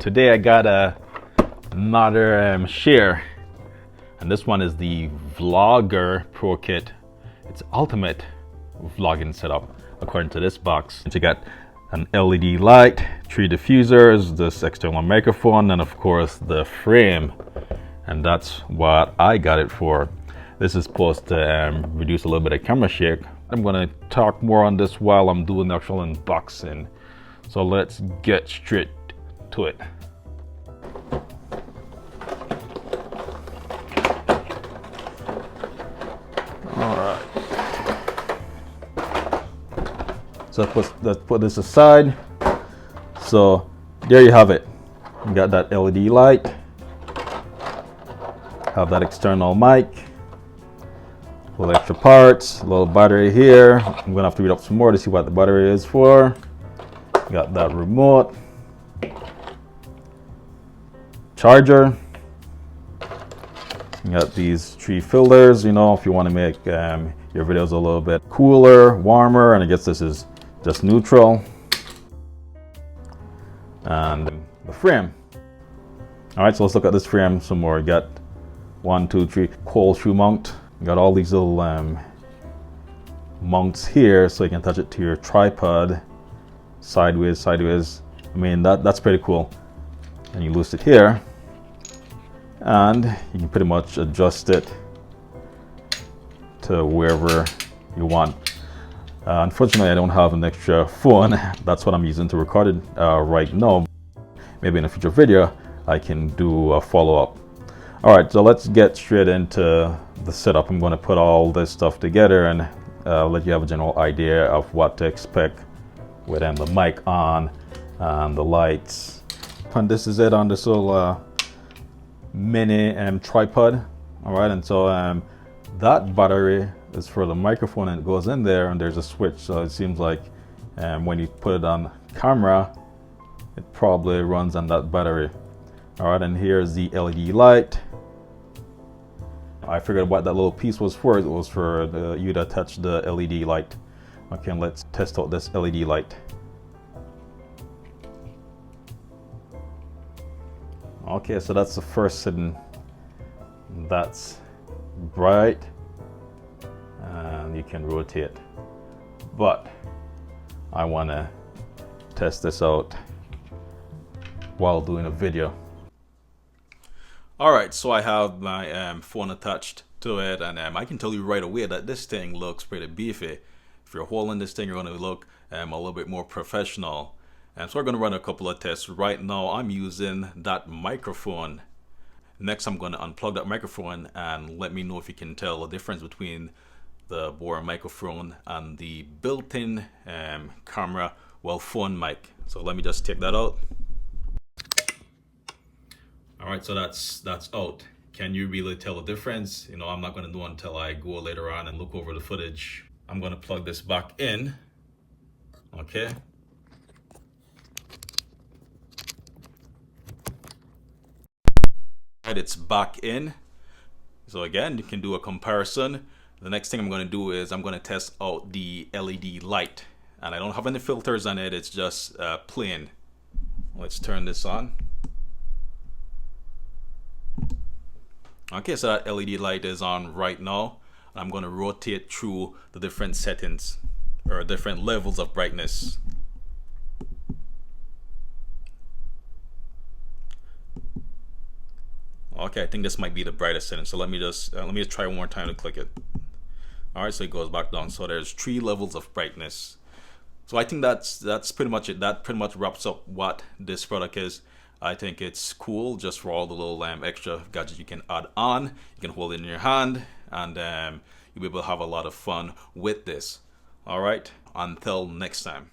Today I got another share, and this one is the Vlogger Pro Kit. It's ultimate vlogging setup according to this box. You got an LED light, 3 diffusers, this external microphone, and of course the frame, and that's what I got it for. This is supposed to reduce a little bit of camera shake. I'm going to talk more on this while I'm doing the actual unboxing, so let's get straight to it. Alright, so let's put this aside. So there you have it. You got that LED light, have that external mic, little extra parts, a little battery here. I'm gonna have to read up some more to see what the battery is for. Got that remote, charger. You got these 3 filters, you know, if you want to make your videos a little bit cooler, warmer, and I guess this is just neutral. And the frame. All right, so let's look at this frame some more. You got 1, 2, 3 cold shoe mount. You got all these little mounts here, so you can attach it to your tripod, sideways. I mean, that's pretty cool. And you loose it here, and you can pretty much adjust it to wherever you want. Unfortunately, I don't have an extra phone. That's what I'm using to record it right now. Maybe in a future video I can do a follow-up. All right, so let's get straight into the setup. I'm going to put all this stuff together and let you have a general idea of what to expect with the mic on and the lights. And this is it on this little mini tripod. All right, and so that battery is for the microphone, and it goes in there, and there's a switch. So it seems like when you put it on camera, it probably runs on that battery. All right, and here's the LED light. I figured what that little piece was for. It was for you to touch the LED light. Okay, let's test out this LED light. Okay, so that's the first setting. That's bright, and you can rotate, but I want to test this out while doing a video. All right, so I have my phone attached to it, and I can tell you right away that this thing looks pretty beefy. If you're holding this thing, you're going to look a little bit more professional. And so we're going to run a couple of tests. Right now, I'm using that microphone. Next, I'm going to unplug that microphone and let me know if you can tell the difference between the Bohr microphone and the built-in camera, well, phone mic. So let me just take that out. All right, so that's out. Can you really tell the difference? You know, I'm not going to know until I go later on and look over the footage. I'm going to plug this back in. Okay. Right, it's back in. So again, you can do a comparison. The next thing I'm going to do is I'm going to test out the LED light, and I don't have any filters on it. It's just plain. Let's turn this on. Okay, so that LED light is on right now. I'm going to rotate through the different settings or different levels of brightness. Okay, I think this might be the brightest setting. So let me just try one more time to click it. All right, so it goes back down. So there's 3 levels of brightness. So I think that's pretty much it. That pretty much wraps up what this product is. I think it's cool just for all the little extra gadgets you can add on. You can hold it in your hand, and you'll be able to have a lot of fun with this. All right, until next time.